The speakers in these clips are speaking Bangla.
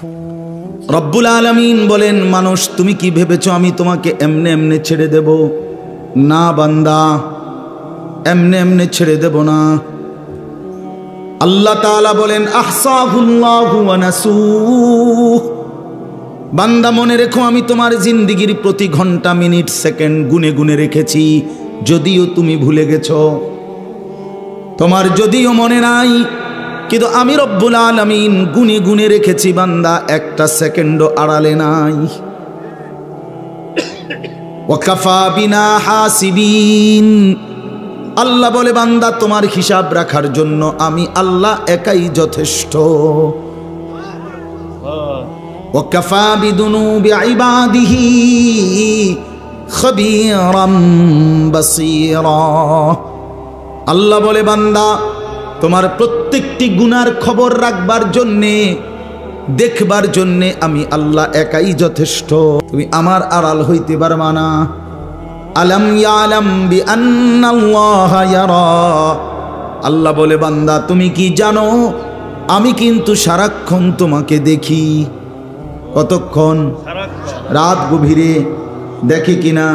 রব্বুল আলামিন বলেন, মানুষ তুমি কি ভেবেছো আমি তোমাকে এমনে এমনে ছেড়ে দেব? না বান্দা, এমনে এমনে ছেড়ে দেব না। আল্লাহ তাআলা বলেন, আহসাহুল্লাহু ওয়া নাসুহ, বান্দা মনে রেখো আমি তোমার জিন্দেগির প্রতি ঘন্টা মিনিট সেকেন্ড গুনে গুনে রেখেছি, যদিও তুমি ভুলে গেছো, তোমার যদিও মনে নাই, কিন্তু আমি রব্বুল আলামিন গুনে গুনে রেখেছি বান্দা, একটা সেকেন্ডও আড়ালে নাই। ওয়াকাফা বিনা হাসিবিন, আল্লাহ বলে বান্দা তোমার হিসাব রাখার জন্য আমি আল্লাহ একাই যথেষ্ট। ওয়াকাফা বিদুনুবি ইবাদিহি খবীরাম বাসীরা, আল্লাহ বলে বান্দা তোমার প্রত্যেকটি গুনার খবর রাখবার জন্যে, দেখবার জন্যে আমি আল্লাহ একাই যথেষ্ট। তুমি আমার আড়াল হইতে পারবা না। আলাম ইয়ালাম বিআন্নাল্লাহা ইয়ারা, আল্লাহ বলে বান্দা তুমি কি জানো আমি কিন্তু সারাক্ষণ তোমাকে দেখি। কতক্ষণ? রাত গভীরে দেখে কিনা,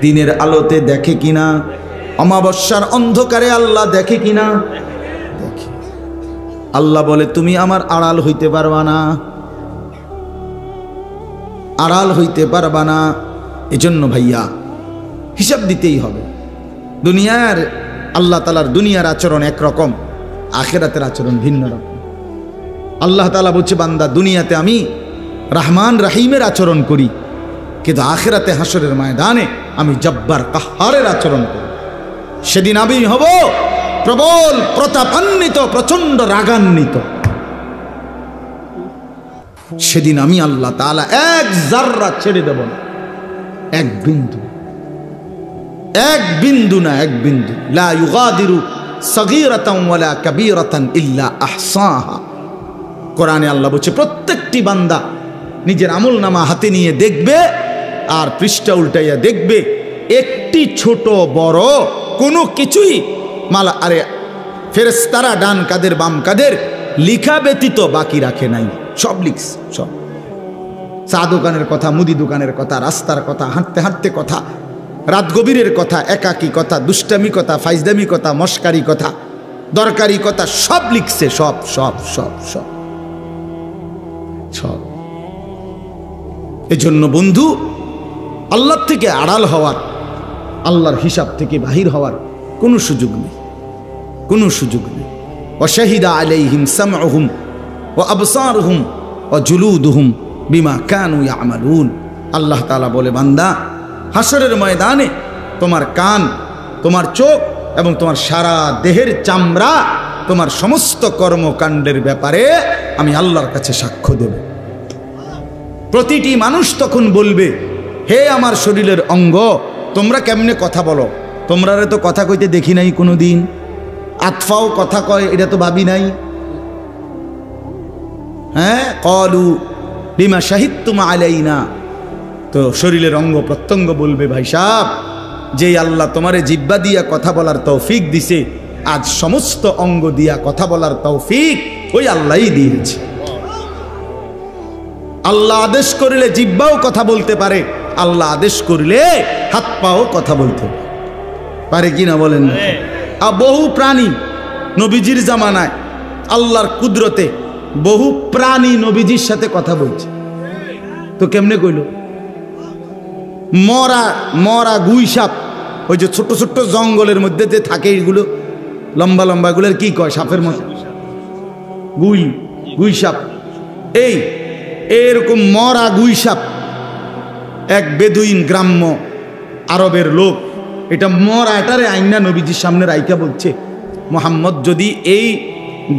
দিনের আলোতে দেখে কিনা, অমাবস্যার অন্ধকারে আল্লাহ দেখে কিনা, দেখে। আল্লাহ বলে তুমি আমার আড়াল হইতে পারবা না, আড়াল হইতে পারবা না। এজন্য ভাইয়া হিসাব দিতেই হবে। দুনিয়ার আল্লাহ তাআলার দুনিয়ার আচরণ একরকম, আখিরাতের আচরণ ভিন্ন রকম। আল্লাহ তাআলা বলছে বান্দা দুনিয়াতে আমি রহমান রহিমের আচরণ করি, কিন্তু আখিরাতে হাসরের ময়দানে আমি জব্বার কাহ্হারের আচরণ করি। সেদিন আমি হব প্রবল প্রতাপান্বিত, প্রচন্ড রাগান্বিত। সেদিন আমি আল্লাহ তাআলা এক জাররা ছেড়ে দেব না, এক বিন্দু, এক বিন্দু না, এক বিন্দু। লা ইউগাদিরু সগীরাতান ওয়ালা কাবীরাতান ইল্লা আহসাহা। কোরআনে আল্লাহ বলছে প্রত্যেকটি বান্দা নিজের আমলনামা হাতে নিয়ে দেখবে, আর পৃষ্ঠা উল্টাইয়া দেখবে, একটি ছোট বড় কোনো কিছুই মালা আরে ফেরেশতারা ডান কাদের বাম কাদের লিখা ব্যতীত বাকি রাখে নাই, সব লিখছে। সব চা দোকানের কথা, মুদি দোকানের কথা, রাস্তার কথা, হাঁটতে হাঁটতে কথা, রাত গভীরের কথা, একাকী কথা, দুষ্টামি কথা, ফাইজদামি কথা, মস্কারি কথা, দরকারি কথা, সব লিখছে। সব সব সব সব সব। এজন্য বন্ধু আল্লাহর থেকে আড়াল হওয়ার, আল্লাহর হিসাব থেকে বাহির হওয়ার কোনো সুযোগ নেই, কোনো সুযোগ নেই। ওয়াশাহিদা আলাইহিম সামউহুম ওয়া আবসারুহুম ওয়া জুলুদুহুম বিমা কানু ইয়ামালুন। আল্লাহ তাআলা বলে বান্দা হাসরের ময়দানে তোমার কান, তোমার চোখ এবং তোমার সারা দেহের চামড়া তোমার সমস্ত কর্মকাণ্ডের ব্যাপারে আমি আল্লাহর কাছে সাক্ষ্য দেব। প্রতিটি মানুষ তখন বলবে, হে আমার শরীরের অঙ্গ, তোমরা কেমনে কথা বলো? তোমরারে তো কথা কইতে দেখি নাই কোনো দিন। আতফাও কথা কয়, এটা তো ভাবি নাই। হ্যাঁ, ক্বালু বিমা শাহিদতুম আলাইনা। তো শরীরের অঙ্গ প্রত্যঙ্গ বলবে, ভাই সাহেব, যে আল্লাহ তোমারে জিহ্বা দিয়া কথা বলার তৌফিক দিছে, আজ সমস্ত অঙ্গ দিয়া কথা বলার তৌফিক ওই আল্লাহই দিয়েছে। আল্লাহ আদেশ করিলে জিহ্বাও কথা বলতে পারে, আল্লাহ আদেশ করিলে হাত পাও কথা বলতে পারে কিনা বলেন? আর বহু প্রাণী নবীজির জামানায় আল্লাহর কুদরতে বহু প্রাণী নবীজির সাথে কথা বলছে। তো কেমনে কইল? মরা মরা গুই সাপ, ওই যে ছোট্ট ছোট্ট জঙ্গলের মধ্যে যে থাকে, এগুলো লম্বা লম্বা, এগুলোর কি কয়? সাপের মতো, গুই, গুই সাপ। এই এরকম মরা গুই সাপ এক বেদুইন গ্রাম্য আরবের লোক, এটা মরা, এটারে আইনা নবীজির সামনে রাইকা বলছে, মোহাম্মদ যদি এই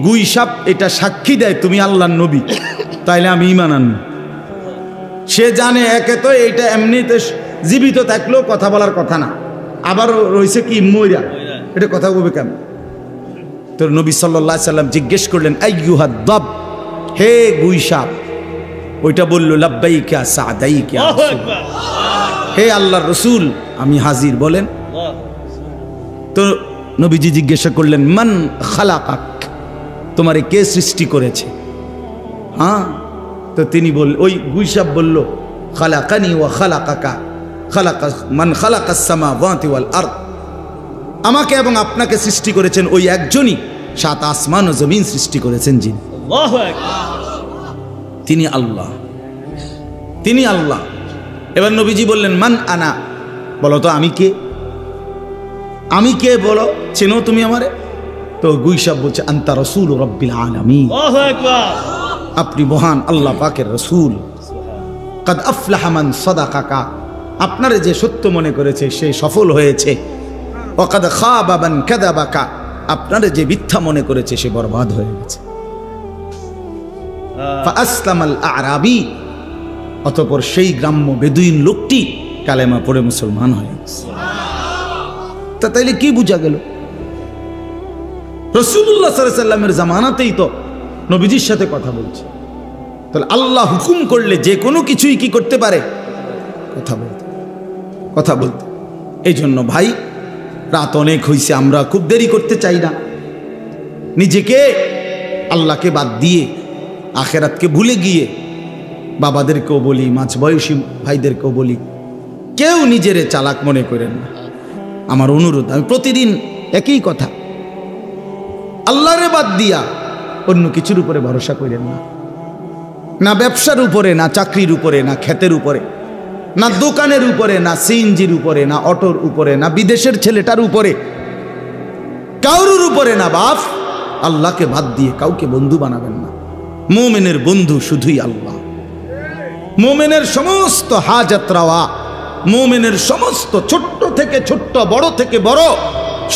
গুই সাপ এটা সাক্ষী দেয় তুমি আল্লাহর নবী, তাইলে আমি ঈমান আনব। সে জানে একে তো এইটা এমনিতে জীবিত থাকলেও কথা বলার কথা না, আবার রয়েছে কি মইরা, এটা কথা বলবে কেন? তোর নবী সাল্লাল্লাহু আলাইহি সাল্লাম জিজ্ঞেস করলেন, আইয়ুহাদ দাব, হে গুই সাপ। ওইটা বলল, লাব্বাইকা সাদাইকা, হে আল্লাহর রাসূল আমি হাজির, বলেন। তো নবীজি জিজ্ঞাসা করলেন, মান খালাকাক, তোমারে কে সৃষ্টি করেছে? হ্যাঁ, তো তিনি ওই গুইসাব বলল, খালাকানি ওয়া খালাকাকা খালাকা মান খালাকাস সামাওয়াতি ওয়াল আরদ, আমাকে এবং আপনাকে সৃষ্টি করেছেন ওই একজনই, সাত আসমান ও জমিন সৃষ্টি করেছেন যিনি, আল্লাহু আকবার, তিনি আল্লাহ, তিনি আল্লাহ। এবার নবীজি বললেন, মান আনা, বলো তো আমি কে, আমি কে বলো, চেনো তুমি আমারে? তো গুইসাব বলছে, আনতা রাসূল রাব্বিল আলামিন, আল্লাহু আকবার, আপনি মহান আল্লাহ পাকের রাসূল। কাদ আফলাহা মান সাদাকাকা, আপনারে যে সত্য মনে করেছে সে সফল হয়েছে। ওয়া কাদ খাবা মান কাযাবাকা, আপনারে যে মিথ্যা মনে করেছে সে বরবাদ হয়ে গেছে। ফাআসলামাল আরাবী, অতঃপর সেই গ্রাম্য বেদুইন লোকটি কালেমা পড়ে মুসলমান হয়ে গেছে। তা তাইলে কি বুঝা গেল? রাসূলুল্লাহ সাল্লাল্লাহু আলাইহি ওয়াসাল্লামের জামানাতেই তো নবীজির সাথে কথা বলছে, তাহলে আল্লাহ হুকুম করলে যে কোনো কিছুই কি করতে পারে? কথা বলতে। এই জন্য ভাই, রাত অনেক হয়েছে, আমরা খুব দেরি করতে চাই না। নিজেকে আল্লাহকে বাদ দিয়ে আখেরাতকে ভুলে গিয়ে বাবাদেরকেও বলি, মাঝ বয়সী ভাইদেরকেও বলি, কেউ নিজেরে চালাক মনে করেন না। আমার অনুরোধ, আমি প্রতিদিন একই কথা, আল্লাহরে বাদ দিয়া অন্য কিছুর উপরে ভরসা করেন না। না ব্যবসার উপরে, না চাকরির উপরে, না ক্ষেতের উপরে, না দোকানের উপরে, না সিএনজির উপরে, না অটোর উপরে, না বিদেশের ছেলেটার উপরে, কারোর উপরে না বাপ। আল্লাহকে বাদ দিয়ে কাউকে বন্ধু বানাবেন না। মুমিনের বন্ধু শুধুই আল্লাহ। মুমিনের সমস্ত হাজাত রাওয়া, মুমিনের সমস্ত ছোট্ট থেকে ছোট্ট, বড় থেকে বড়,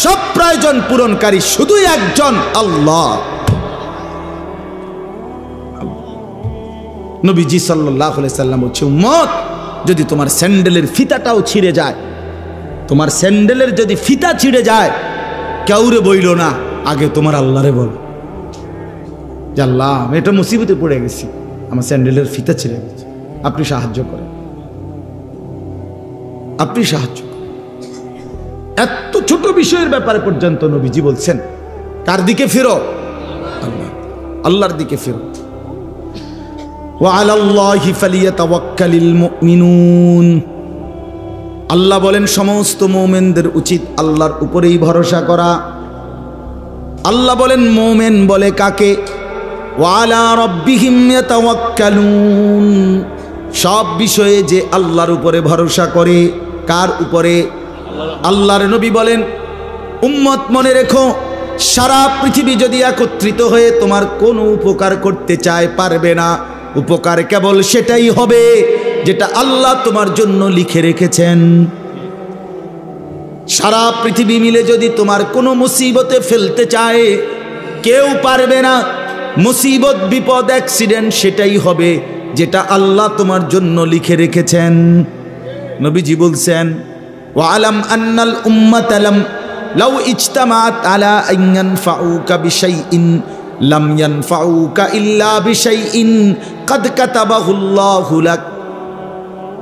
সব প্রয়োজন পূরণকারী শুধুই একজন আল্লাহ। নবীজি সাল্লাল্লাহু আলাইহি সাল্লাম বলছে, উম্মত, যদি তোমার স্যান্ডেলের ফিতাটাও ছিঁড়ে যায়, তোমার স্যান্ডেলের যদি ফিতা ছিঁড়ে যায়, কাউরে বইল না, আগে তোমার আল্লাহরে বল যে আল্লাহ, আমি এটা মুসিবতে পড়ে গেছি, আমার স্যান্ডেলের ফিতা ছিঁড়ে গেছে, আপনি সাহায্য করেন, আপনি সাহায্য করেন। এত ছোট বিষয়ের ব্যাপারে পর্যন্ত নবীজি বলছেন, কার দিকে ফিরো? আল্লাহ, আল্লাহর দিকে ফিরো। ওয়ালাল্লাহি ফালিয়াতাওয়াক্কালিল মুমিনুন, আল্লাহ বলেন সমস্ত মুমিনদের উচিত আল্লাহর উপরেই ভরসা করা। আল্লাহ বলেন মুমিন বলে কাকে? ওয়ালা রাব্বিহিম ইয়াতাওয়াক্কালুন, সব বিষয়ে যে আল্লাহর উপরে ভরসা করে। কার উপরে? আল্লাহর নবী বলেন, উম্মত মনে রেখো, সারা পৃথিবী যদি একত্রিত হয়ে তোমার কোনো উপকার করতে চায়, পারবে না। উপকার কেবল সেটাই হবে যেটা আল্লাহ তোমার জন্য লিখে রেখেছেন। সারা পৃথিবী মিলে যদি তোমার কোনো মুসিবতে ফেলতে চায়, কেউ পারবে না। মুসিবত, বিপদ, অ্যাক্সিডেন্ট সেটাই হবে যেটা আল্লাহ তোমার জন্য লিখে রেখেছেন। নবীজি বলছেন, ওয়ালাম আন্নাল উম্মাতা লাউ ইজতামাআত আলা আন ইয়ানফাউকা বিশাইইন লাম ইয়ানফাউকা ইল্লা বিশাইইন কাদ কাতাবাহুল্লাহু লাক।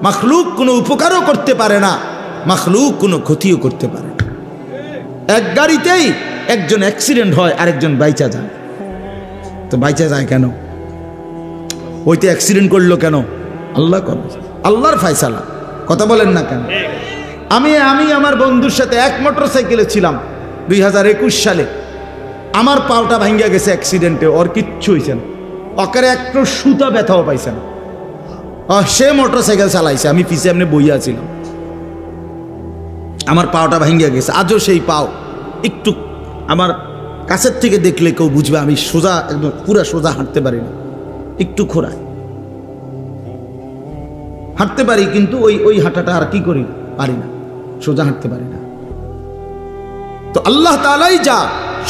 মাখলুক কোনো উপকারও করতে পারে না, মাখলুক কোনো ক্ষতিও করতে পারে না। এক গাড়িতেই একজন অ্যাক্সিডেন্ট হয়, আরেকজন বাইচা যায়। তো বাইচা যায় কেন? ওইতে অ্যাক্সিডেন্ট করলো কেন? আল্লাহ করে, আল্লাহর ফয়সালা। কথা বলেন না কেন? আমি আমার বন্ধুর সাথে এক মোটরসাইকেলে ছিলাম 2021 সালে। আমার পাওটা ভাঙ্গা গেছে অ্যাক্সিডেন্টে, ওর কিচ্ছু হয়েছে না, ওকে একটু সুতা ব্যথাও পাইছে না। সে মোটরসাইকেল চালাইছে, আমি পিছে এমনি বইয়া ছিলাম। আমার পাওটা ভাঙ্গা গেছে, আজও সেই পাও একটু, আমার কাছের থেকে দেখলে কেউ বুঝবে আমি সোজা, একদম পুরা সোজা হাঁটতে পারি না, একটু খোঁড়ায় হাঁটতে পারি, কিন্তু ওই হাঁটাটা আর কি করি, পারি না, সোজা হাঁটতে পারি না। তো আল্লাহ তাআলাই যা,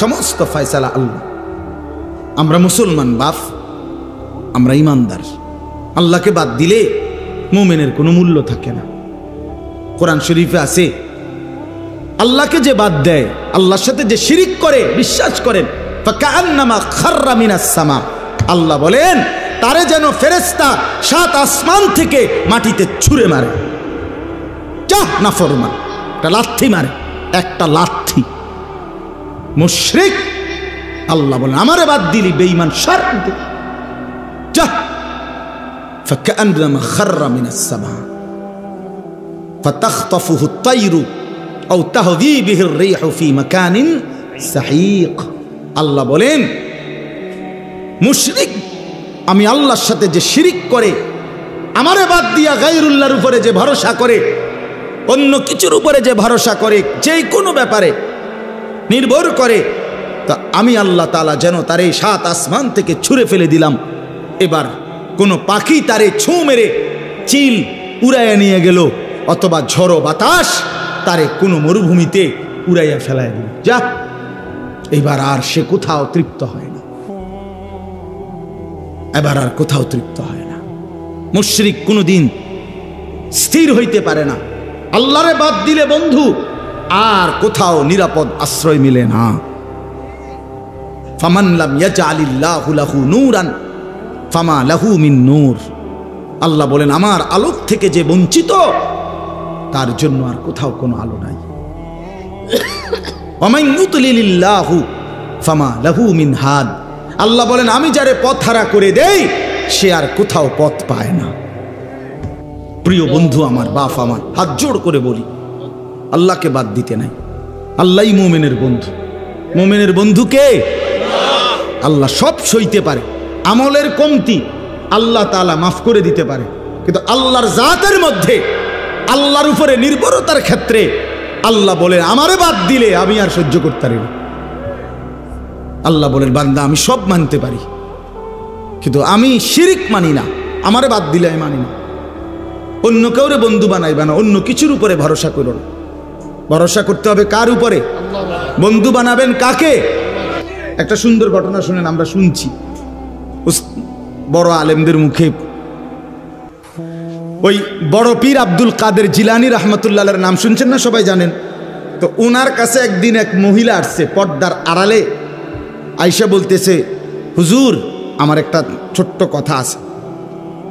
সমস্ত ফয়সালা আল্লাহ। আমরা মুসলমান বাপ, আমরা ইমানদার। আল্লাহকে বাদ দিলে মুমিনের কোনো মূল্য থাকে না। কোরআন শরীফে আছে, আল্লাহকে যে বাদ দেয়, আল্লাহর সাথে যে শিরিক করে, বিশ্বাস করেন, ফাকান্নামা খাররা মিনাস সামা, আল্লাহ বলেন তারে যেন ফেরেশতা 7 আসমান থেকে মাটিতে ছুঁড়ে মারে। যা নাফরমান, একটা লাথি মারে, একটা লাথি। মুশরিক, আল্লাহ বলেন আমারে বাদ দিলি বেঈমান, যা ফাকান্নামা খাররা মিনাস সামা ফাতাখতাফুহু আত-তায়রু আও তাহদি বিহির রিহু ফি মাকানিন সাহিক। আল্লাহ বলেন, মুশরিক, আমি আল্লাহর সাথে যে শিরিক করে, আমারে বাদ দিয়া গায়রুল্লাহর উপরে যে ভরসা করে, অন্য কিছুর উপরে যে ভরসা করে, যে কোনো ব্যাপারে নির্ভর করে, তা আমি আল্লাহ তাআলা যেন তারে 7 আসমান থেকে ছুঁড়ে ফেলে দিলাম। এবার কোনো পাখি তারে ছুঁ মেরে চিল উড়াইয়া নিয়ে গেল, অথবা ঝড়ো বাতাস তারে কোনো মরুভূমিতে উড়াইয়া ফেলায় দিল। যা, এবার আর সে কোথাও তৃপ্ত হয় না, এবার আর কোথাও তৃপ্ত হয় না। মুশরিক কোনোদিন স্থির হইতে পারে না। আল্লাহরে বাদ দিলে বন্ধু আর কোথাও নিরাপদ আশ্রয় মিলে না। ফামান লাম ইয়াজআলিল্লাহু লাহু নূরান ফামা লাহু মিন নূর। আল্লাহ বলেন, আমার আলোক থেকে যে বঞ্চিত, তার জন্য আর কোথাও কোনো আলো নাই। ওয়ামান ইউদ্লিলিল্লাহু ফামা লাহু মিন হাদ। আল্লাহ বলেন, আমি যারে পথহারা করে দেই, সে আর কোথাও পথ পায় না। প্রিয় বন্ধু আমার, বাপ আমার, হাত জোড় করে বলি, আল্লাহকে বাদ দিতে নাই। আল্লাহই মুমিনের বন্ধু। মুমিনের বন্ধু কে? আল্লাহ। সব সইতে পারে, আমলের কমতি আল্লাহ তাআলা মাফ করে দিতে পারে, কিন্তু আল্লাহর জাতের মধ্যে, আল্লাহর উপরে নির্ভরতার ক্ষেত্রে আল্লাহ বলেন, আমারে বাদ দিলে আমি আর সহ্য করতে পারি না। আল্লাহ বলেন, বান্দা আমি সব মানতে পারি, কিন্তু আমি শিরিক মানি না। আমারে বাদ দিলে আমি মানি না। অন্য কাউরে বন্ধু বানাইবে না, অন্য কিছুর উপরে ভরসা করো না। ভরসা করতে হবে কার উপরে? বন্ধু বানাবেন কাকে? একটা সুন্দর ঘটনা শুনেন, আমরা শুনছি বড় আলেমদের মুখে। ওই বড় পীর আব্দুল কাদের জিলানী রহমতুল্লাহর নাম শুনছেন না? সবাই জানেন তো। ওনার কাছে একদিন এক মহিলা আসছে পর্দার আড়ালে, আয়েশা বলতেছে, হুজুর আমার একটা ছোট্ট কথা আছে।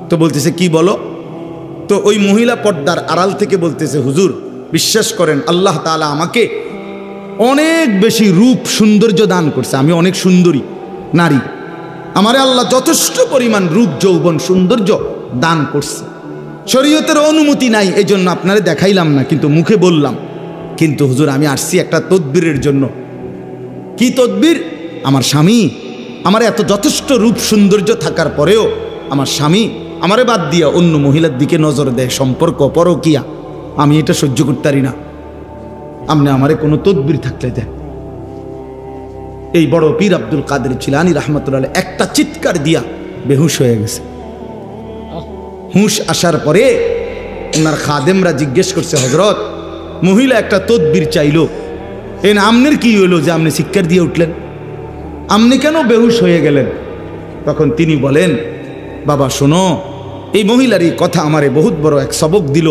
তো বলতেছে, কি বলো? তো ওই মহিলা পর্দার আড়াল থেকে বলতেছে, হুজুর বিশ্বাস করেন, আল্লাহ তাআলা আমাকে অনেক বেশি রূপ সৌন্দর্য দান করছে। আমি অনেক সুন্দরী নারী, আমারে আল্লাহ যথেষ্ট পরিমাণ রূপ যৌবন সৌন্দর্য দান করছে। শরীয়তের অনুমতি নাই, এই জন্য আপনারে দেখাইলাম না, কিন্তু মুখে বললাম। কিন্তু হুজুর আমি আসছি একটা তদবিরের জন্য। কি তদবির? আমার স্বামী আমার এত যথেষ্ট রূপ সৌন্দর্য থাকার পরেও আমার স্বামী আমারে বাদ দিয়া অন্য মহিলার দিকে নজর দেয়, সম্পর্ক পরকিয়া। আমি এটা সহ্য করতে পারি না, আপনি আমারে কোনো তদবির থাকলে দেন। এই বড় পীর আব্দুল কাদের জিলানী রহমতুল্লাহ একটা চিৎকার দিয়া বেহুশ হয়ে গেছে। হুঁশ আসার পরে ওনার খাদেমরা জিজ্ঞেস করছে, হজরত মহিলা একটা তদবির চাইলো, এই আমনের কি হইলো যে আপনি চিৎকার দিয়ে উঠলেন? আপনি কেন বেহুশ হয়ে গেলেন? তখন তিনি বলেন, বাবা শোনো, এই মহিলার এই কথা আমারে বহুত বড় এক সবক দিল।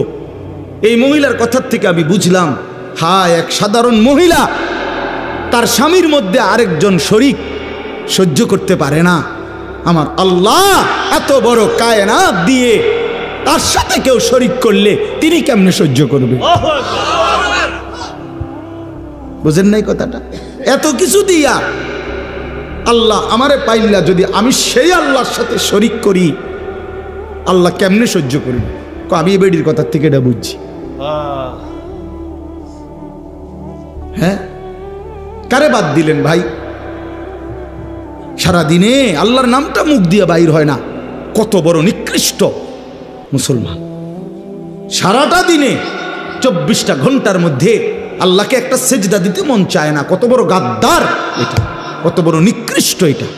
এই মহিলার কথার থেকে আমি বুঝলাম, হায় এক সাধারণ মহিলা তার স্বামীর মধ্যে আরেকজন শরীক সহ্য করতে পারে না। আমার আল্লাহ এত বড় কায়নাত দিয়ে তার সাথে কেউ শরীক করলে তিনি কেমনে সহ্য করবে? বুঝেন নাই কথাটা? এত কিছু দিয়া আল্লাহ আমারে পাইলা, যদি আমি সেই আল্লাহর সাথে শরীক করি, আল্লাহ কেমনে সহ্য করবে? আমি এই বেডির কথার থেকে এটা বুঝছি। হ্যাঁ, কারে বাদ দিলেন ভাই? সারাদিনে আল্লাহর নামটা মুখ দিয়ে বাইর হয় না। কত বড় নিকৃষ্ট মুসলমান! সারাটা দিনে 24টা ঘন্টার মধ্যে আল্লাহকে একটা সেজদা দিতে মন চায় না। কত বড় গাদ্দার এটা, কত বড় নিকৃষ্ট এটা,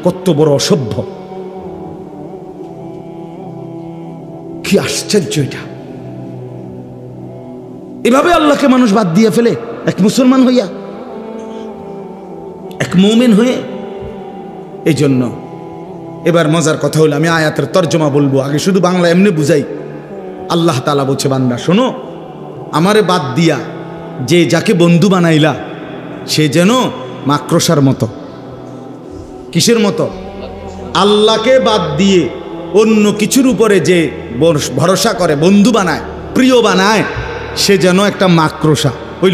কত বড় অসভ্য! কি আশ্চর্য এটা! এভাবে আল্লাহকে মানুষ বাদ দিয়ে ফেলে, এক মুসলমান হইয়া, এক মুমিন হয়ে। এই জন্য এবার মজার কথা হলো, আমি আয়াতের তর্জমা বলবো, আগে শুধু বাংলা এমনি বুঝাই। আল্লাহ তাআলা বলছে, বান্দা শোনো, আমারে বাদ দিয়া যে যাকে বন্ধু বানাইলা, সে যেন মাকড়সার মতো। কিসের মতো? আল্লাহকে বাদ দিয়ে অন্য কিছুর উপরে যে ভরসা করে, বন্ধু বানায়, প্রিয় বানায়, সে যেন একটা মাকড়সা। ওই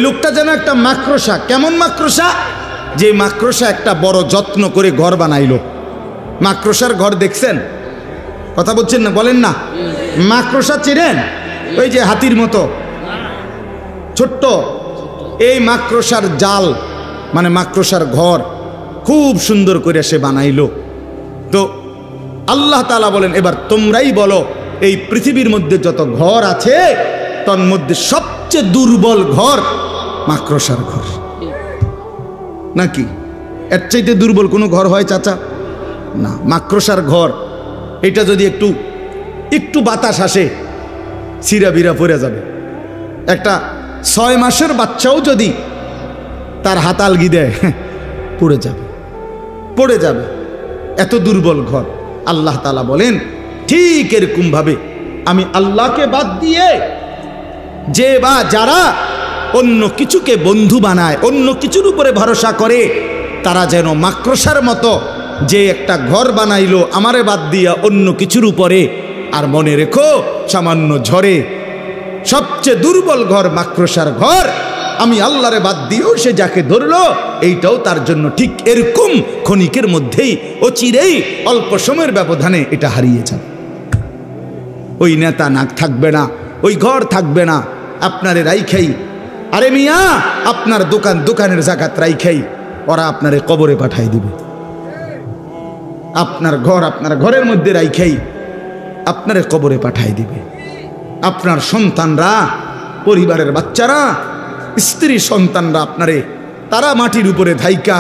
লোকটা যেন একটা মাকড়সা। কেমন মাকড়সা? যে মাকড়সা একটা বড় যত্ন করে ঘর বানাইলো, মাকড়সার ঘর দেখছেন? কথা বলছেন না, বলেন না। মাকড়সা চেনেন? ওই যে হাতির মতো ছোট্ট, এই মাকড়সার জাল মানে মাকড়সার ঘর খুব সুন্দর করে সে বানাইলো। তো আল্লাহ তাআলা বলেন, এবার তোমরাই বলো এই পৃথিবীর মধ্যে যত ঘর আছে তার মধ্যে সবচেয়ে দুর্বল ঘর মাকড়সার ঘর। নাকি এর চাইতে দুর্বল কোনো ঘর হয় চাচা? না, মাকড়সার ঘর। এটা যদি একটু বাতাস আসে চিরা বিরা পড়ে যাবে। একটা 6 মাসের বাচ্চাও যদি তার হাত আলগি দেয় পড়ে যাবে, এত দুর্বল ঘর। আল্লাহ তাআলা বলেন ঠিক এরকম ভাবে আমি আল্লাহকে বাদ দিয়ে যে বা যারা অন্য কিছুকে বন্ধু বানায়, অন্য কিছুর উপরে ভরসা করে, তারা যেন মাকড়সার মতো যে একটা ঘর বানাইলো আমারে বাদ দিয়া অন্য কিছুর উপরে। আর মনে রেখো, সামান্য ঝড়ে সবচেয়ে দুর্বল ঘর মাকড়সার ঘর, আমি আল্লাহরে বাদ দিয়েও সে যাকে ধরলো এইটাও তার জন্য ঠিক এরকম ক্ষণিকের মধ্যেই অচিরেই অল্প সময়ের ব্যবধানে এটা হারিয়ে যাবে। ওই নেতা নাক থাকবে না, ওই ঘর থাকবে না, আপনারে রাইখাই, আরে মিয়া আপনার দোকানের জাকাত রাইখাই ওরা আপনারে কবরে পাঠাই দিবে। আপনার ঘরের মধ্যে রাইখাই আপনারে কবরে পাঠাই দিবে। আপনার সন্তানরা, পরিবারের বাচ্চারা, স্ত্রী সন্তানরা আপনারে তারা মাটির উপরে ধাইকা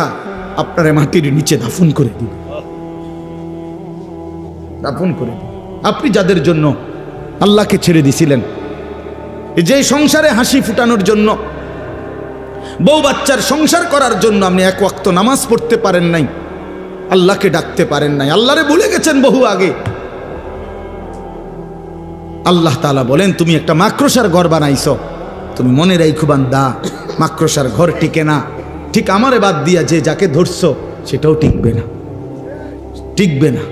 আপনারে মাটির নিচে দাফন করে দিবে। আপনি যাদের জন্য আল্লাহকে ছেড়ে দিছিলেন, যে সংসারে হাসি ফুটানোর জন্য, বউ বাচ্চার সংসার করার জন্য আপনি এক ওয়াক্ত নামাজ পড়তে পারেন নাই, আল্লাহকে ডাকতে পারেন নাই, আল্লাহরে ভুলে গেছেন বহু আগে। আল্লাহ তাআলা বলেন তুমি একটা মাকড়সার ঘর বানাইছো, তুমি মনে রাখো বান্দা মাকড়সার ঘর টিকে না। ঠিক আমারে বাদ দিয়া যে যাকে ধরছো সেটাও টিকবে না।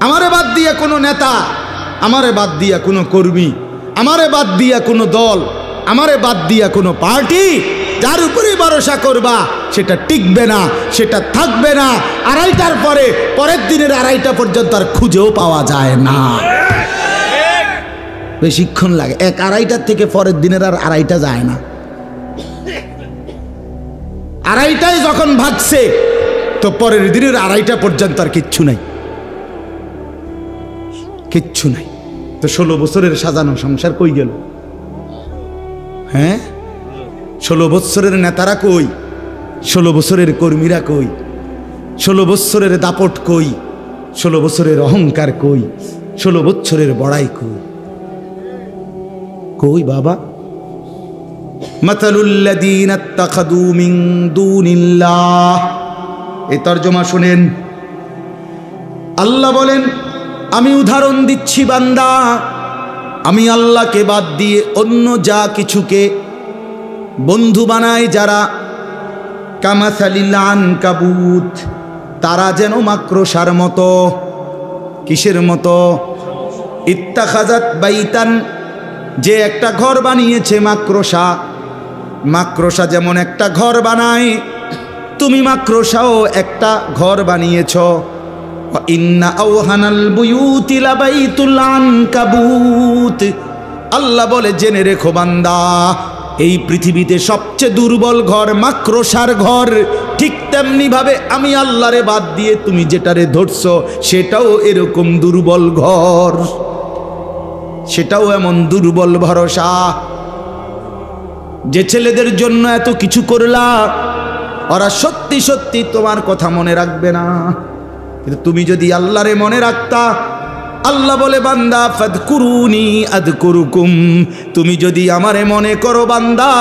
আমারে বাদ দিয়া কোনো নেতা, আমারে বাদ দিয়া কোনো কর্মী, আমারে বাদ দিয়া কোনো দল, আমারে বাদ দিয়া কোনো পার্টি, যার উপরে ভরসা করবা সেটা টিকবে না, সেটা থাকবে না। 2:30টার পরের দিনের 2:30টা পর্যন্ত আর খুঁজেও পাওয়া যায় না। বেশিক্ষণ লাগে, 1-2:30টার থেকে পরের দিনের আর 2:30টা যায় না। 2:30টায় যখন ভাগছে তো পরের দিনের 2:30টা পর্যন্ত আর কিচ্ছু নাই। তো 16 বছরের সাজানো সংসার কই গেল? হ্যাঁ, 16 বছরের নেতারা কই? 16 বছরের কর্মীরা কই? 16 বছরের দাপট কই? 16 বছরের অহংকার কই? 16 বছরের বড়াই কই বাবা? মাতালুল্লাযীনা ইত্তাখাযু মিন দুনিল্লাহ, এই তরজমা শুনেন। আল্লাহ বলেন আমি উদাহরণ দিচ্ছি বান্দা, আমি আল্লাহকে বাদ দিয়ে অন্য যা কিছুকে বন্ধু বানায় যারা, কামাসালিল আনকাবুত, তারা যেন মাকড়সার মতো। কিসের মতো? ইত্তাখাযাত বাইতান, যে একটা ঘর বানিয়েছে মাকড়সা যেমন একটা ঘর বানায়, তুমি মাকড়সাও একটা ঘর বানিয়েছ। ইন্না আওহানাল বুয়ুতি লাবাইতুল আনকাবুত, আল্লাহ বলে জেনে রেখো বান্দা, এই পৃথিবীতে সবচেয়ে দুর্বল ঘর মাকড়সার ঘর। ঠিক তেমনি ভাবে আমি আল্লাহরে বাদ দিয়ে তুমি যেটারে ধরছো সেটাও এরকম দুর্বল ঘর, সেটাও এমন দুর্বল ভরসা। যে ছেলেদের জন্য এত কিছু করলা, ওরা সত্যি সত্যি তোমার কথা মনে রাখবে না, কিন্তু তুমি যদি আল্লাহরে মনে রাখতা, আল্লাহ বলে বান্দা ফাদকুরুনি আযকুরুকুম, তুমি যদি আমারে মনে করো বান্দা,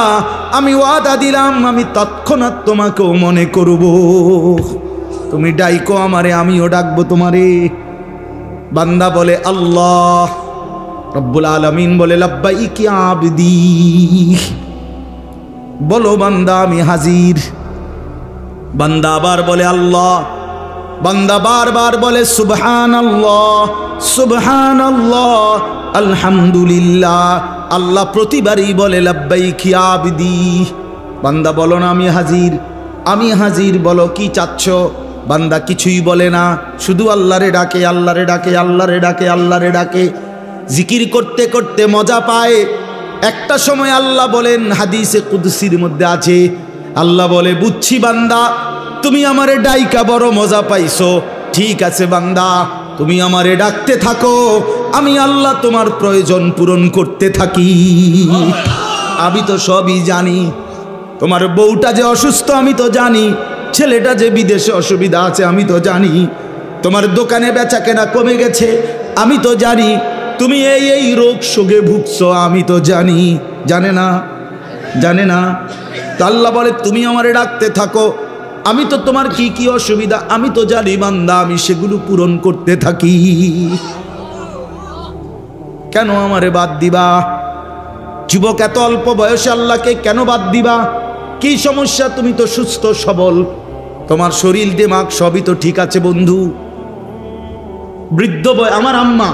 আমি ওয়াদা দিলাম আমি তৎক্ষণাৎ তোমাকেও মনে করব। তুমি ডাইকো আমারে, আমিও ডাকবো তোমারে। বান্দা বলে আল্লাহ, রব্বুল আলামিন বলে লাব্বাইক ইয়া আবদি, বলো বান্দা আমি হাজির। বান্দা আবার বলে আল্লাহ, বান্দা বারবার বলে সুবহানাল্লাহ সুবহানাল্লাহ আলহামদুলিল্লাহ। আল্লাহ প্রতিবারই বলে লাব্বাইক ইয়া আবদি। বান্দা বলো না আমি হাজির, আমি হাজির, বলো কি চাচ্ছ? বান্দা কিছুই বলে না, শুধু আল্লাহরে ডাকে, আল্লাহরে ডাকে, আল্লাহরে ডাকে, আল্লাহরে ডাকে। জিকির করতে করতে মজা পায়। একটা সময় আল্লাহ বলেন, হাদিসে কুদসির মধ্যে আছে, আল্লাহ বলে, বুঝছি বান্দা তুমি আমারে ডাইকা বড় মজা পাইছো, ঠিক আছে বান্দা তুমি আমারে ডাকতে থাকো, আমি আল্লাহ তোমার প্রয়োজন পূরণ করতে থাকি। আমি তো সবই জানি, তোমার বউটা যে অসুস্থ আমি তো জানি, ছেলেটা যে বিদেশে অসুবিধা আছে আমি তো জানি, তোমার দোকানে বেচা কেনা কমে গেছে আমি তো জানি, তুমি এই এই রোগ শোকে ভুগছো আমি তো জানি। জানে না? জানে না? তো আল্লাহ বলে তুমি আমারে ডাকতে থাকো, আমি তো তোমার কি কি অসুবিধা আমি তো জানি বান্দা, আমি সেগুলো পূরণ করতে থাকি। কেন আমারে বাদ দিবা? যুবক, এত অল্প বয়সে আল্লাহকে কেন বাদ দিবা? কি সমস্যা? তুমি তো সুস্থ সবল, তোমার শরীর দিমাগ সবই তো ঠিক আছে বন্ধু। বৃদ্ধ বয়, আমার আম্মা,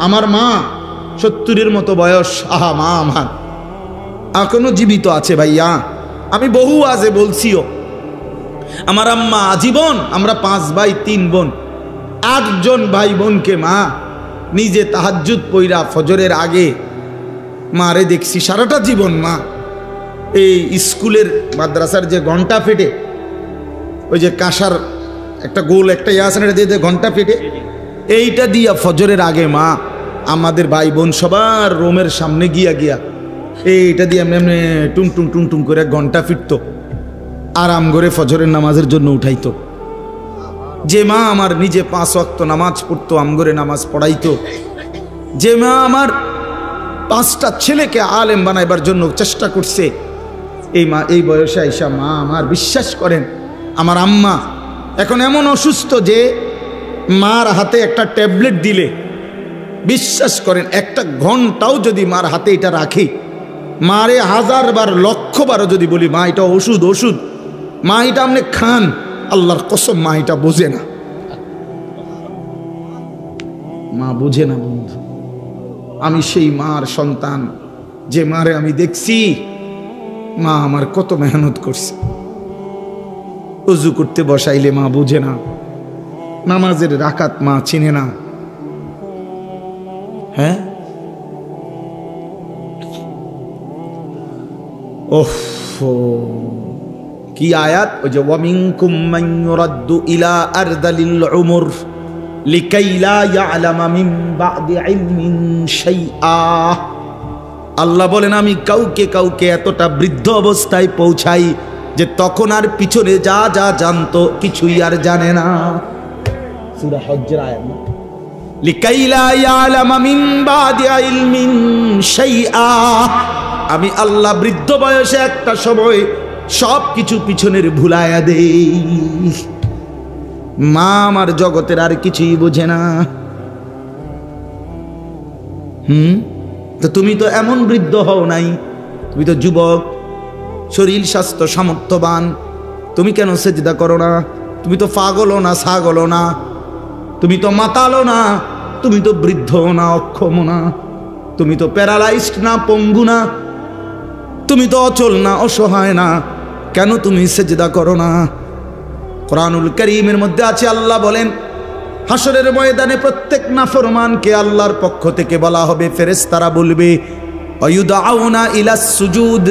আমার মা 70-এর মতো বয়স, আহা মা আমার এখনো জীবিত আছে ভাইয়া, আমি বহু আজে বলছিও। আমার আম্মা আজীবন, আমরা 5 ভাই 3 বোন, 8 জন ভাই বোনকে মা নিজে তাহাজ্জুদ পইরা ফজরের আগে মারে দেখছি সারাটা জীবন। মা এই স্কুলের মাদ্রাসার যে ঘন্টা ফেটে, ওই যে কাঁসার একটা গোল একটা ইয়াসনের দিয়ে ঘন্টা ফেটে, এইটা দিয়া ফজরের আগে মা আমাদের ভাই বোন সবার রোমের সামনে গিয়া গিয়া এইটা দিয়ে এমনি টুং টুং টুং টুং করে ঘন্টা ফিরতো, আরাম করে ফজরের নামাজের জন্য উঠাইতো। যে মা আমার নিজে 5 ওয়াক্ত নামাজ পড়তো, আমগরে নামাজ পড়াইতো, যে মা আমার 5টা ছেলেকে আলেম বানাইবার জন্য চেষ্টা করছে, এই মা এই বয়সে আইসা মা আমার, বিশ্বাস করেন আমার আম্মা এখন এমন অসুস্থ যে মার হাতে একটা ট্যাবলেট দিলে, বিশ্বাস করেন 1 ঘন্টাও যদি মার হাতে এটা রাখি, মারে 1000 বার 1,00,000 বারও যদি বলি মা এটা ওষুধ ওষুধ, মা এটা আপনি খান, আল্লাহর কসম মা এটা বোঝে না। মা বোঝে না বন্ধু। আমি সেই মার সন্তান, যে মারে আমি দেখছি মা আমার কত মেহনত করছে। ওযু করতে বসাইলে মা বোঝে না, নামাজের রাকাত মা চিনে না। হ্যাঁ, ওহ কি আয়াত! ওই যে ওয়ামিনকুম মান ইউরাদ্দু ইলা আরদালিল উমর লিকাই লা ইয়ালামা মিন বা'দি ইলমিন শাইআ। আল্লাহ বলেন আমি কাউকে কাউকে এতটা বৃদ্ধ অবস্থায় পৌঁছাই যে তখন আর পিছনে যা যা জানতো কিছুই আর জানে না। সূরা হজ্জের আয়াত না? লিকাই লা ইয়ালামা মিন বা'দি ইলমিন শাইআ। আমি আল্লাহ বৃদ্ধ বয়সে একটা সময় সব কিছু পিছনের ভুলাইয়া দেই। মা আমার জগতের আর কিছুই বোঝে না। তো তুমি তো এমন বৃদ্ধ হও নাই, তুমি তো যুবক, শরীর স্বাস্থ্য সামর্থ্যবান, তুমি কেন সেজদা করো না? তুমি তো পাগলও না ছাগলও না, তুমি তো মাতালও না, তুমি তো বৃদ্ধ না অক্ষম না, তুমি তো প্যারালাইজড না পঙ্গু না, তুমি তো অচল না অসহায় না, কেন তুমি সেজদা করো না? কোরআনুল কারীমের মধ্যে আছে, আল্লাহ বলেন হাসরের ময়দানে প্রত্যেক নাফরমানকে আল্লাহর পক্ষ থেকে বলা হবে, ফেরেশতারা বলবে ওয়ায়ুদআউনা ইলাস সুজুদ।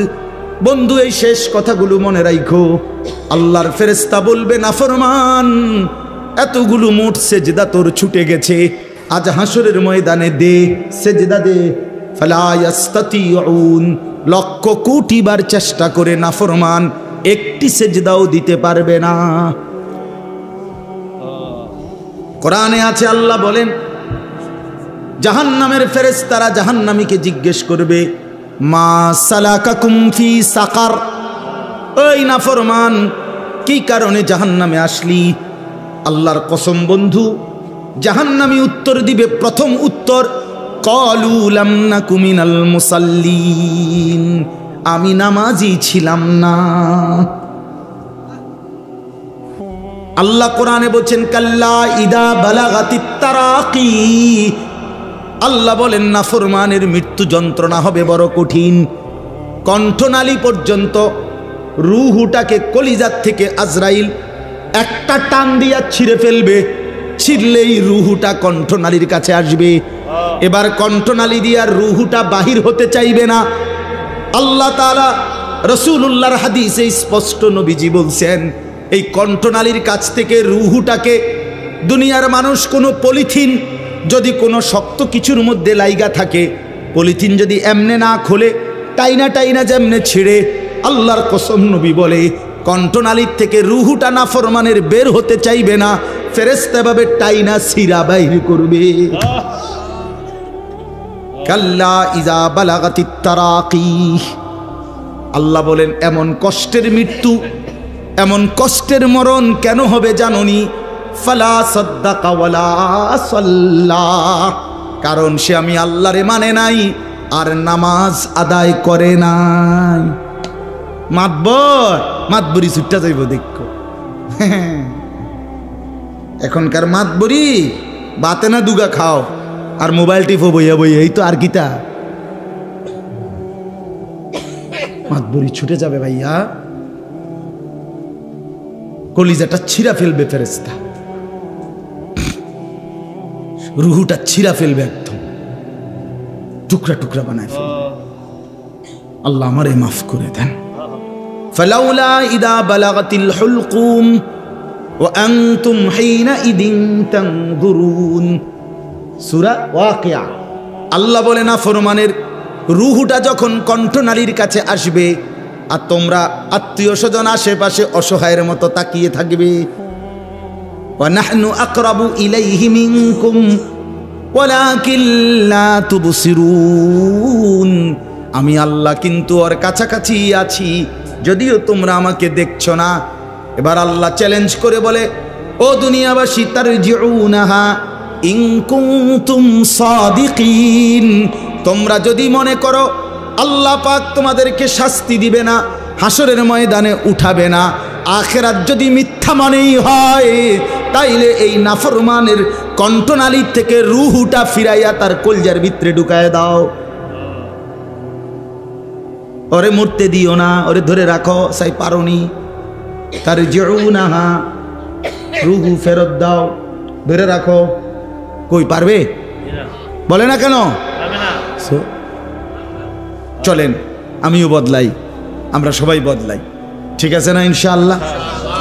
বন্ধু এই শেষ কথাগুলো মনে রাখো। আল্লাহর ফেরেশতা বলবে নাফরমান এতগুলো মোট সেজদা তোর ছুটে গেছে, আজ হাসরের ময়দানে দে সেজদা দে। ফালা ইয়াস্তাতিউন, লক্ষ কোটি বার চেষ্টা করে নাফরমান একটি সেজদাও দিতে পারবে না। কোরআনে আছে, আল্লাহ বলেন জাহান্নামের ফেরেশতারা জাহান্নামীকে জিজ্ঞেস করবে মা সালাকাকুম ফি সাকার, ওই নাফরমান কি কারণে জাহান্নামে আসলি? আল্লাহর কসম বন্ধু, জাহান্নামী উত্তর দিবে, প্রথম উত্তর ক্বালু লাম নাকু মিনাল মুসাল্লিন, আমি নামাজি ছিলাম না। আল্লাহ কোরআনে বলছেন কাল্লা ইদা বালাগাতিত তারাকি, আল্লাহ বলেন নাফরমানের মৃত্যু যন্ত্রণা হবে বড় কঠিন, কণ্ঠনালী পর্যন্ত, রূহটাকে কলিজার থেকে আজরাইল একটা টান দিয়া ছিঁড়ে ফেলবে, ছিঁড়লেই রুহুটা কণ্ঠনালীর কাছে আসবে। এবার কণ্ঠনালী দিয়া রুহুটা বাহির হতে চাইবে না। আল্লাহ তাআলা রাসূলুল্লাহর হাদিসে স্পষ্ট নবীজি বলছেন, এই কণ্ঠনালীর কাছ থেকে রুহুটাকে দুনিয়ার মানুষ কোনো পলিথিন যদি কোনো শক্ত কিছুর মধ্যে লাইগা থাকে, পলিথিন যদি এমনে না খোলে, টাইনা টাইনা যেমনে ছিঁড়ে, আল্লাহর কসম নবী বলে কণ্ঠনালীর থেকে রুহুটা নাফরমানের বের হতে চাইবে না, ফেরেশতা ভাবে টাইনা ছিঁড়া বাইর করবে। কাল্লা ইজা বালাগাতিত তারাকি, আল্লাহ বলেন এমন কষ্টের মৃত্যু, এমন কষ্টের মরণ কেন হবে জানোনি? ফালা সাদ্দাকা ওয়ালা সাল্লা, কারণ সে আমি আল্লাহরে মানে নাই আর নামাজ আদায় করে নাই। মাতবরি ছুট্টা যাইব দেখো। এখনকার মাতবরি বাতে না দুগা খাও আর মোবাইল টিপো বইয়া বইয়া, এই তো আর কিতা। মাতবরি ছুটে যাবে ভাইয়া, কলিজাটা ছিঁড়া ফেলবে ফেরেশতা, রুহুটা ছিঁড়া ফেলবে, একদম টুকরা টুকরা বানায় ফেলবে। আল্লাহ আমারে মাফ করে দেন। ফালাউলা ইদা বালাগাতিল হুলকুম ওয়া আনতুম হিনাইদিন তানজুরুন, সূরা ওয়াকিয়া। আল্লাহ বলে না ফরমানের রুহুটা যখন কণ্ঠনালীর কাছে আসবে আর তোমরা আত্মীয় স্বজন আশেপাশে অসহায়ের মতো তাকিয়ে থাকবে, ওয়া নাহনু আকরাবু ইলাইহি মিনকুম ওয়ালাকিন লা তুবসিরুন, আমি আল্লাহ কিন্তু ওর কাছাকাছি আছি, যদিও তোমরা আমাকে দেখছো না। এবার আল্লাহ চ্যালেঞ্জ করে বলে, ও দুনিয়াবাসী, তারজিউনাহা ইন কুনতুম সাদিকিন, তোমরা যদি মনে করো আল্লাহ পাক তোমাদেরকে শাস্তি দিবে না, হাসরের ময়দানে উঠাবে না, আখিরাত যদি মিথ্যা মনেই হয়, তাইলে এই নাফরমানের কণ্ঠনালীর থেকে রুহুটা ফিরাইয়া তার কলজার ভিতরে ঢুকায় দাও। ওরে মরতে দিও না, ওরে ধরে রাখো, সাই পারোনি। তারজিউনাহা, রুহু ফেরত দাও, ধরে রাখো। কই পারবে? বলে না কেন? চলেন আমিও বদলাই, আমরা সবাই বদলাই, ঠিক আছে না ইনশাআল্লাহ?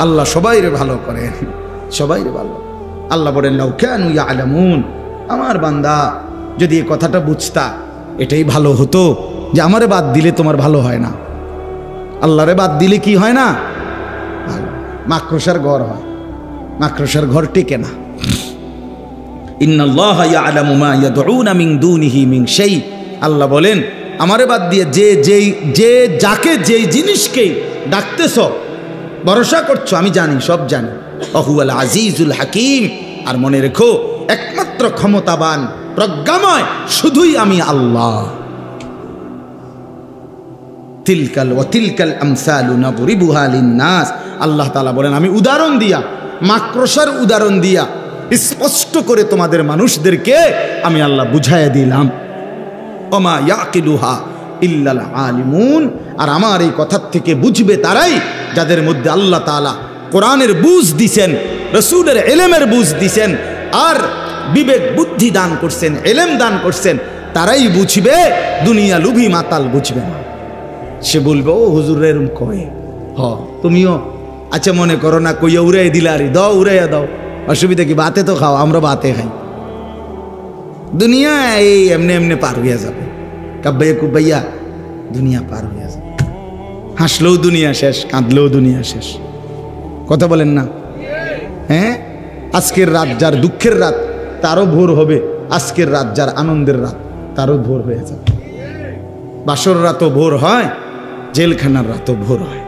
আল্লাহ সবাইরে ভালো করেন, সবাইরে ভালো। আল্লাহ বলেন লাউ কানু ইয়ালামুন, আমার বান্দা যদি এই কথাটা বুঝতা, এটাই ভালো হতো যে আমারে বাদ দিলে তোমার ভালো হয় না, আল্লাহরে বাদ দিলে কি হয় না? ভালো। মাকড়সার ঘর হয়, মাকড়সার ঘর টিকে না। ইন্নাল্লাহা ইয়ালামু মা ইয়াদউনা মিন দুনিহি মিন শাই, আল্লাহ বলেন আমারে বাদ দিয়ে যে যাকে যেই জিনিসকে ডাকতেছ, ভরসা করছো, আমি জানি, সব জানি। ওহুয়াল আজিজুল হাকিম, আর মনে রেখো একমাত্র ক্ষমতাবান প্রজ্ঞাময় শুধুই আমি আল্লাহ। তিলকাল ওয়া তিলকাল আমসালু নাদরিবুহা লিন্নাস, আল্লাহ তাআলা বলেন আমি উদাহরণ দিয়া, মাকড়সার উদাহরণ দিয়া স্পষ্ট করে তোমাদের মানুষদেরকে আমি আল্লাহ বুঝাইয়া দিলাম। ওমা ইয়াকিলুহা ইল্লাল আলিমুন, আর আমার এই কথার থেকে বুঝবে তারাই যাদের মধ্যে আল্লাহ তাআলা কোরআনের বুঝ দিছেন, রাসূলের ইলমের বুঝ দিছেন, আর বিবেক বুদ্ধি দান করছেন, ইলম দান করছেন, তারাই বুঝবে। দুনিয়া লুভি মাতাল বুঝবে না। সে বলবে ও হুজুর এরম কয়, তুমিও আচ্ছা মনে করো না, কইয়া উড়াই দিলারি, দাও উড়াইয়া দাও, অসুবিধা কি? বাতে তো খাও, আমরা বাতে খাই। দুনিয়া এই এমনি এমনি পার হইয়া যাবে, কাব্বাইয়া কুব্বাইয়া দুনিয়া পার হইয়া যাবে। হাসলেও দুনিয়া শেষ, কাঁদলেও দুনিয়া শেষ। কথা বলেন না? হ্যাঁ, আজকের রাত যার দুঃখের রাত তারও ভোর হবে, আজকের রাত যার আনন্দের রাত তারও ভোর হয়ে যাবে। বাসর রাতও ভোর হয়, জেলখানার রাতও ভোর হয়।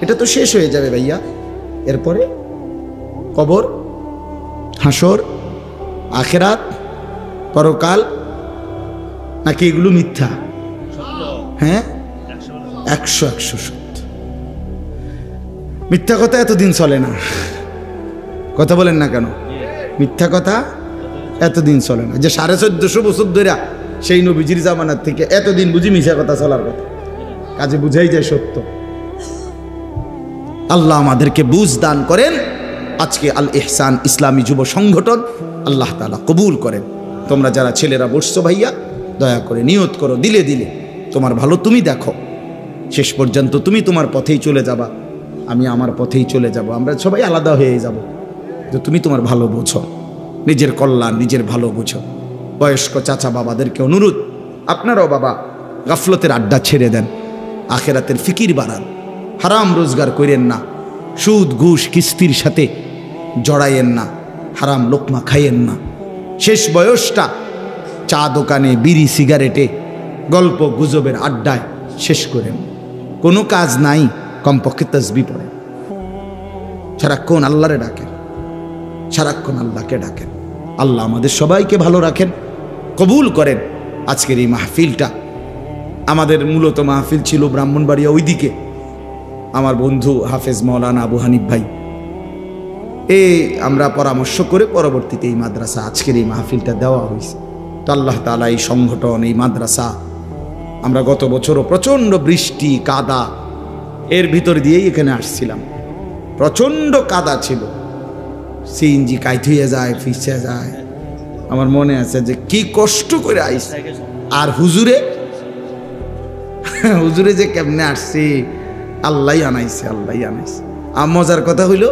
এটা তো শেষ হয়ে যাবে ভাইয়া। এরপরে কবর, হাসর, আখিরাত, পরকাল, নাকি এগুলো মিথ্যা? হ্যাঁ, 100 সত্য। মিথ্যা কথা এতদিন চলে না। কথা বলেন না কেন? মিথ্যা কথা এতদিন চলে না। যে 1450 বছর ধরে সেই নবীজির জামানার থেকে এতদিন বুঝি মিথ্যা কথা চলার কথা, কাজে বুঝাই যায় সত্য। আল্লাহ আমাদেরকে বুঝ দান করেন। আজকে আল ইহসান ইসলামী যুব সংগঠন আল্লাহ তাআলা কবুল করেন। তোমরা যারা ছেলেরা বসছো ভাইয়া, দয়া করে নিয়ত করো দিলে দিলে, তোমার ভালো তুমি দেখো, শেষ পর্যন্ত তুমি তোমার পথেই চলে যাবা, আমি আমার পথেই চলে যাব, আমরা সবাই আলাদা হয়ে যাব। তো তুমি তোমার ভালো বোঝো, নিজের কল্যাণ নিজের ভালো বোঝো। বয়স্ক চাচা বাবাদেরকে অনুরোধ, আপনারাও বাবা গাফলতের আড্ডা ছেড়ে দেন, আখেরাতের ফিকির বাড়ান, হারাম রোজগার করেন না, সুদ ঘুষ কিস্তির সাথে জড়াইয়েন না, হারাম লোকমা খাইয়েন না। শেষ বয়সটা চা দোকানে, বিড়ি সিগারেটে, গল্প গুজবের আড্ডায় শেষ করেন। কোনো কাজ নাই, কমপক্ষে তাসবিহ পড়েন, সারাক্ষণ আল্লাহরে ডাকেন, সারাক্ষণ আল্লাহকে ডাকেন। আল্লাহ আমাদের সবাইকে ভালো রাখেন, কবুল করেন। আজকের এই মাহফিলটা আমাদের মূলত মাহফিল ছিল ব্রাহ্মণবাড়িয়া ওইদিকে, আমার বন্ধু হাফেজ মৌলানা আবু হানিফ ভাই, আমরা পরামর্শ করে পরবর্তীতে এই মাদ্রাসা আজকের এই মাহফিলটা দেওয়া হয়েছে। তো আল্লাহ তাআলা এই সংগঠন, এই মাদ্রাসা, আমরা গত বছরও প্রচণ্ড বৃষ্টি কাদা এর ভিতর দিয়েই এখানে আসছিলাম, প্রচণ্ড কাদা ছিল, সিএনজি কাইত হয়ে যায়, ফিসে যায়। আমার মনে আছে যে কি কষ্ট করে আইস, আর হুজুরে যে কেমনে আসছে, আল্লাহ আনাইছে, আল্লাহ আনাইছে। আর মজার কথা হইল,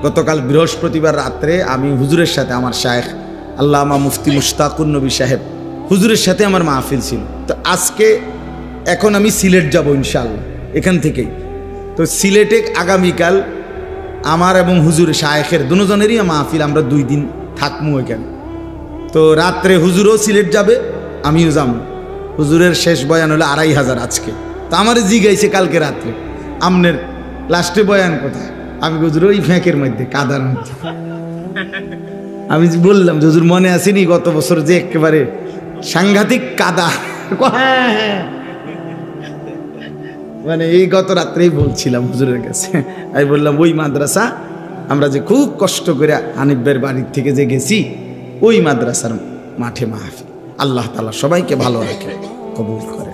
গতকাল বৃহস্পতিবার রাত্রে আমি হুজুরের সাথে, আমার শায়েখ আল্লামা মুফতি মুশতাকুর নবী সাহেব হুজুরের সাথে আমার মাহফিল ছিল। তো আজকে এখন আমি সিলেট যাব ইনশাআল্লাহ এখান থেকেই। তো সিলেটে আগামীকাল আমার এবং হুজুর শায়েখের দুজনেরই মাহফিল, আমরা 2 দিন থাকবো এখানে। তো রাত্রে হুজুরও সিলেট যাবে, আমিও যাব। হুজুরের শেষ বয়ান হলো 2500 আজকে। তো আমার জিগাইছে কালকে রাত্রে, আমনের লাস্টে বয়ান কোথায়? আমি হুজুর ওই ফ্যাঁকের মধ্যে, কাদার মধ্যে। আমি বললাম হুজুর মনে আসেনি গত বছর যে একেবারে সাংঘাতিক কাদা? মানে এই গত রাত্রেই বলছিলাম হুজুরের কাছে, আমি বললাম ওই মাদ্রাসা আমরা যে খুব কষ্ট করে হানিফের বাড়ির থেকে যে গেছি, ওই মাদ্রাসার মাঠে মাহফিল। আল্লাহ তাআলা সবাইকে ভালো রাখে, কবুল করে।